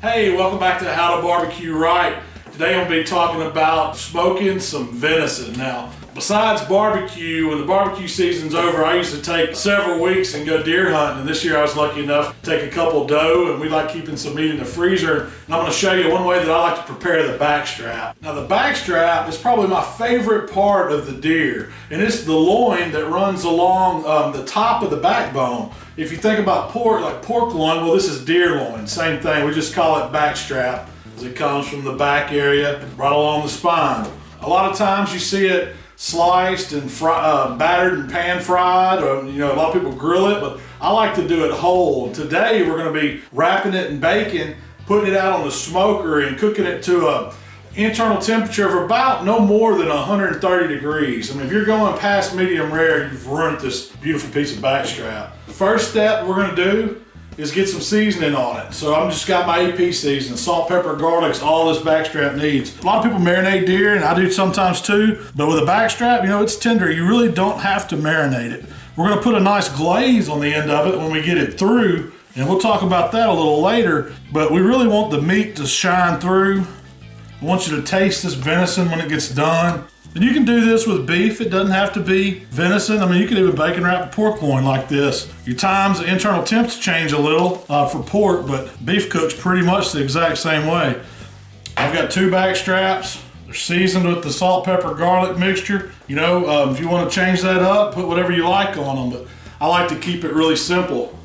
Hey, welcome back to How to Barbecue Right. Today I'm going to be talking about smoking some venison. Now, besides barbecue, when the barbecue season's over, I used to take several weeks and go deer hunting. And this year I was lucky enough to take a couple doe, and we like keeping some meat in the freezer. And I'm going to show you one way that I like to prepare the backstrap. Now, the backstrap is probably my favorite part of the deer, and it's the loin that runs along the top of the backbone. If you think about pork, like pork loin, well, this is deer loin, same thing. We just call it backstrap, as it comes from the back area right along the spine. A lot of times you see it sliced and battered and pan fried, or a lot of people grill it, but I like to do it whole. Today we're going to be wrapping it in bacon, putting it out on the smoker and cooking it to a internal temperature of about no more than 130 degrees. I mean, if you're going past medium rare, you've ruined this beautiful piece of backstrap. The first step we're going to do is get some seasoning on it. So I'm just got my AP seasoning, salt, pepper, garlic's all this backstrap needs. A lot of people marinate deer, and I do sometimes too, but with a backstrap, it's tender. You really don't have to marinate it. We're gonna put a nice glaze on the end of it when we get it through, and we'll talk about that a little later, but we really want the meat to shine through. I want you to taste this venison when it gets done. And you can do this with beef. It doesn't have to be venison. I mean, you can even bacon wrap a pork loin like this. Your times, the internal temps change a little for pork, but beef cooks pretty much the exact same way. I've got 2 backstraps. They're seasoned with the salt, pepper, garlic mixture. If you want to change that up, put whatever you like on them, but I like to keep it really simple.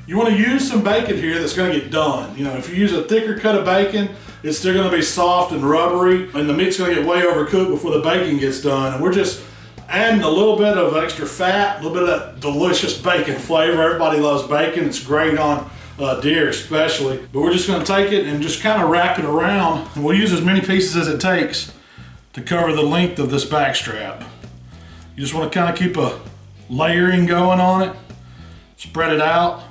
You want to use some bacon here that's going to get done. If you use a thicker cut of bacon, it's still going to be soft and rubbery, and the meat's going to get way overcooked before the bacon gets done. And we're just adding a little bit of extra fat, a little bit of that delicious bacon flavor. Everybody loves bacon. It's great on deer especially. But we're just going to take it and just kind of wrap it around, and we'll use as many pieces as it takes to cover the length of this backstrap. You just want to kind of keep a layering going on it. Spread it out.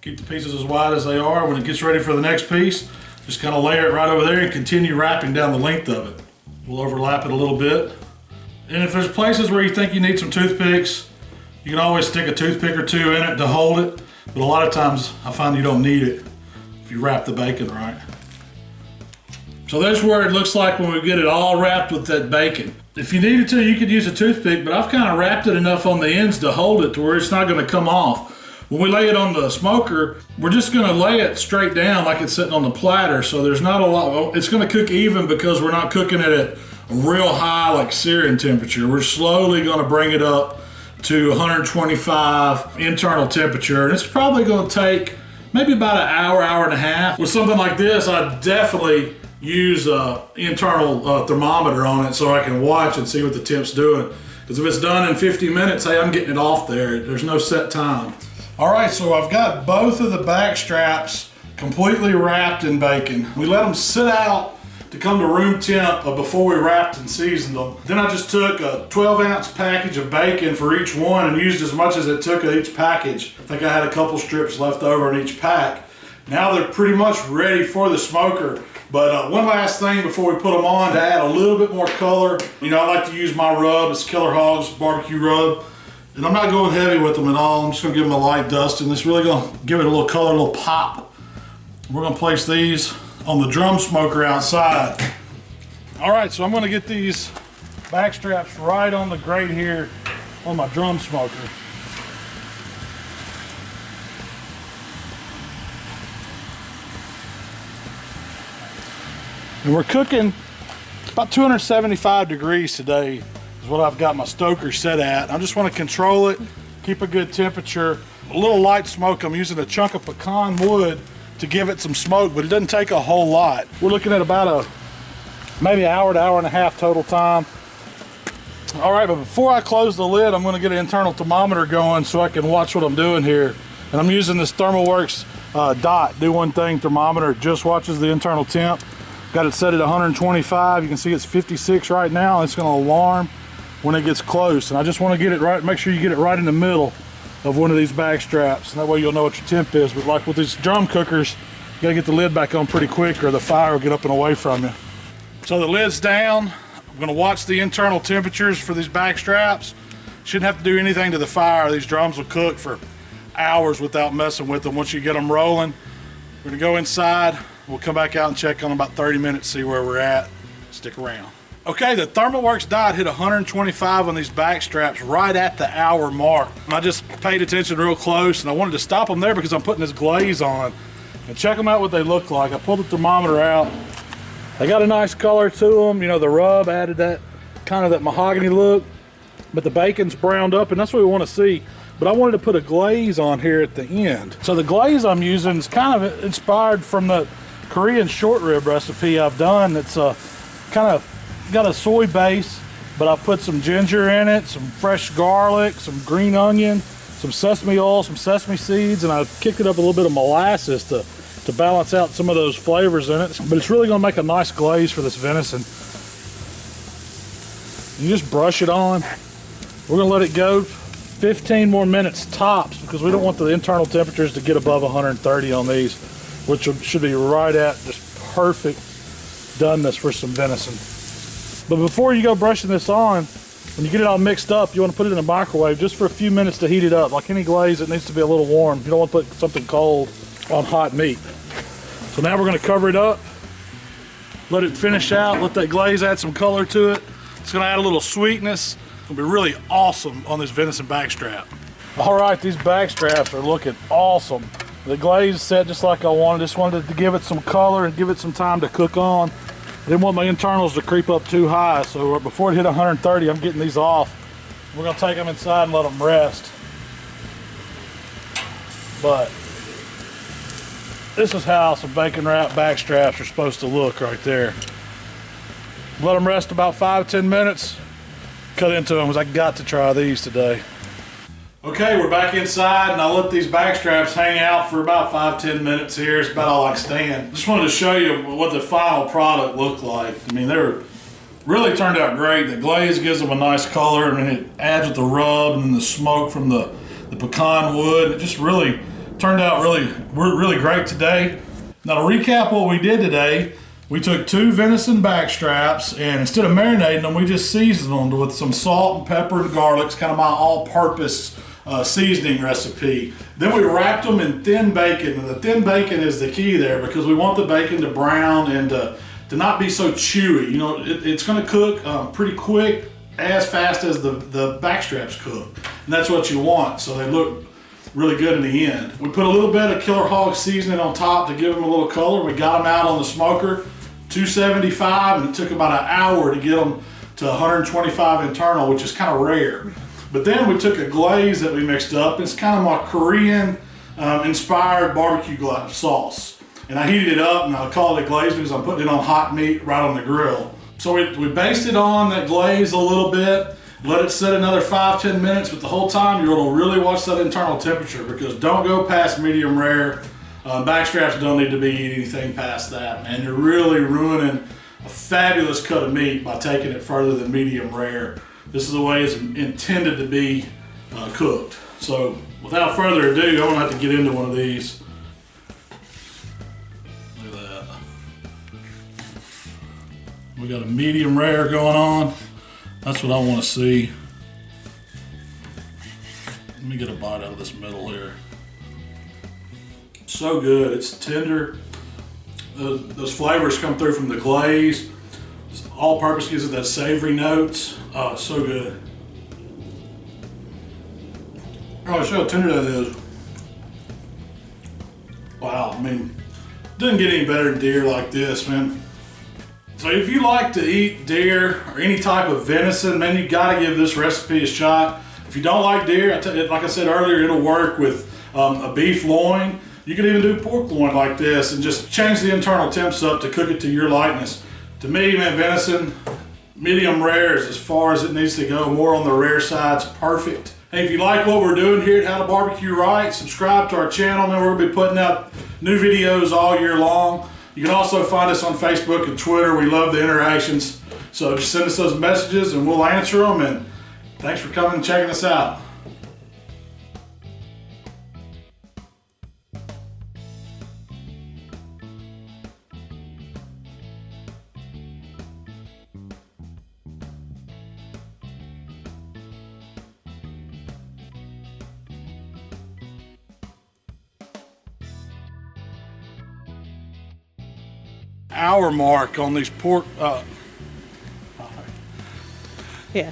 Keep the pieces as wide as they are. When it gets ready for the next piece, just kind of layer it right over there and continue wrapping down the length of it. We'll overlap it a little bit. And if there's places where you think you need some toothpicks, you can always stick a toothpick or 2 in it to hold it. But a lot of times I find you don't need it if you wrap the bacon right. So there's where it looks like when we get it all wrapped with that bacon. If you needed to, you could use a toothpick, but I've kind of wrapped it enough on the ends to hold it to where it's not going to come off. When we lay it on the smoker, we're just going to lay it straight down like it's sitting on the platter, so there's not a lot. It's going to cook even because we're not cooking it at a real high like searing temperature. We're slowly going to bring it up to 125 internal temperature, and it's probably going to take maybe about an hour, hour and a half. With something like this, I definitely use an internal thermometer on it so I can watch and see what the temp's doing. Because if it's done in 50 minutes, hey, I'm getting it off there. There's no set time. All right, so I've got both of the backstraps completely wrapped in bacon. We let them sit out to come to room temp before we wrapped and seasoned them. Then I just took a 12-ounce package of bacon for each one and used as much as it took of each package. I think I had a couple strips left over in each pack. Now they're pretty much ready for the smoker. But one last thing before we put them on to add a little bit more color. I like to use my rub. It's Killer Hogs barbecue rub. And I'm not going heavy with them at all. I'm just going to give them a light dust, and it's really going to give it a little color, a little pop. We're going to place these on the drum smoker outside. All right, so I'm going to get these backstraps right on the grate here on my drum smoker. And we're cooking about 275 degrees today. Is what I've got my stoker set at. I just want to control it, keep a good temperature. A little light smoke. I'm using a chunk of pecan wood to give it some smoke, but it doesn't take a whole lot. We're looking at about maybe an hour to hour and a half total time. All right, but before I close the lid, I'm going to get an internal thermometer going so I can watch what I'm doing here. And I'm using this ThermalWorks DOT, do one thing thermometer. It just watches the internal temp. Got it set at 125. You can see it's 56 right now. It's going to alarm when it gets close, and I just want to get it right, make sure you get it right in the middle of one of these back straps, and that way you'll know what your temp is. But like with these drum cookers, you gotta get the lid back on pretty quick or the fire will get up and away from you. So the lid's down. I'm gonna watch the internal temperatures for these back straps. Shouldn't have to do anything to the fire. These drums will cook for hours without messing with them once you get them rolling. We're gonna go inside, We'll come back out and check on about 30 minutes, see where we're at. Stick around. Okay, the ThermalWorks dot hit 125 on these back straps right at the hour mark. I just paid attention real close, and I wanted to stop them there because I'm putting this glaze on. And check them out what they look like. I pulled the thermometer out. They got a nice color to them. You know, the rub added that kind of that mahogany look, but the bacon's browned up, and that's what we want to see. But I wanted to put a glaze on here at the end. So the glaze I'm using is kind of inspired from the Korean short rib recipe I've done. It's kind of got a soy base, but I've put some ginger in it, some fresh garlic, some green onion, some sesame oil, some sesame seeds, and I've kicked it up a little bit of molasses to balance out some of those flavors in it. But it's really gonna make a nice glaze for this venison. You just brush it on. We're gonna let it go 15 more minutes tops because we don't want the internal temperatures to get above 130 on these, which should be right at just perfect doneness for some venison. But before you go brushing this on, when you get it all mixed up, you want to put it in a microwave just for a few minutes to heat it up. Like any glaze, it needs to be a little warm. You don't want to put something cold on hot meat. So now we're going to cover it up, let it finish out, let that glaze add some color to it. It's going to add a little sweetness. It's going to be really awesome on this venison backstrap. All right, these backstraps are looking awesome. The glaze set just like I wanted. Just wanted to give it some color and give it some time to cook on. I didn't want my internals to creep up too high, so before it hit 130, I'm getting these off. We're gonna take them inside and let them rest. But this is how some bacon wrap backstraps are supposed to look right there. Let them rest about 5-10 minutes. Cut into them, because I got to try these today. Okay, we're back inside, and I let these backstraps hang out for about 5-10 minutes here. It's about all I can stand. Just wanted to show you what the final product looked like. I mean, they're really turned out great. The glaze gives them a nice color, and it adds with the rub and the smoke from the pecan wood. It just really turned out really great today. Now to recap what we did today, we took 2 venison backstraps, and instead of marinating them, we just seasoned them with some salt and pepper and garlic. It's kind of my all-purpose seasoning recipe. Then we wrapped them in thin bacon, and the thin bacon is the key there because we want the bacon to brown and to not be so chewy. You know, it's going to cook pretty quick, as fast as the backstraps cook, and that's what you want. So they look really good in the end. We put a little bit of Killer Hog seasoning on top to give them a little color. We got them out on the smoker, 275, and it took about an hour to get them to 125 internal, which is kind of rare. But then we took a glaze that we mixed up. It's kind of my Korean inspired barbecue sauce. And I heated it up, and I call it glaze because I'm putting it on hot meat right on the grill. So we basted on that glaze a little bit, let it sit another 5-10 minutes, but the whole time you're gonna really watch that internal temperature because don't go past medium rare. Backstraps don't need to be anything past that, and you're really ruining a fabulous cut of meat by taking it further than medium rare. This is the way it's intended to be cooked. So without further ado, I'm gonna have to get into one of these. Look at that. We got a medium rare going on. That's what I want to see. Let me get a bite out of this middle here. So good, it's tender. Those flavors come through from the glaze. All purpose gives it that savory notes. Oh, it's so good. Oh, show how tender that is. Wow, I mean, doesn't get any better than deer like this, man. So if you like to eat deer or any type of venison, man, you gotta give this recipe a shot. If you don't like deer, like I said earlier, it'll work with a beef loin. You can even do pork loin like this and just change the internal temps up to cook it to your likeness. To me, man, venison, medium rare is as far as it needs to go. More on the rare side's perfect. Hey, if you like what we're doing here at How to Barbecue Right, subscribe to our channel, man. We're gonna be putting out new videos all year long. You can also find us on Facebook and Twitter. We love the interactions. So just send us those messages and we'll answer them. And thanks for coming and checking us out. hour mark on these pork. Yeah.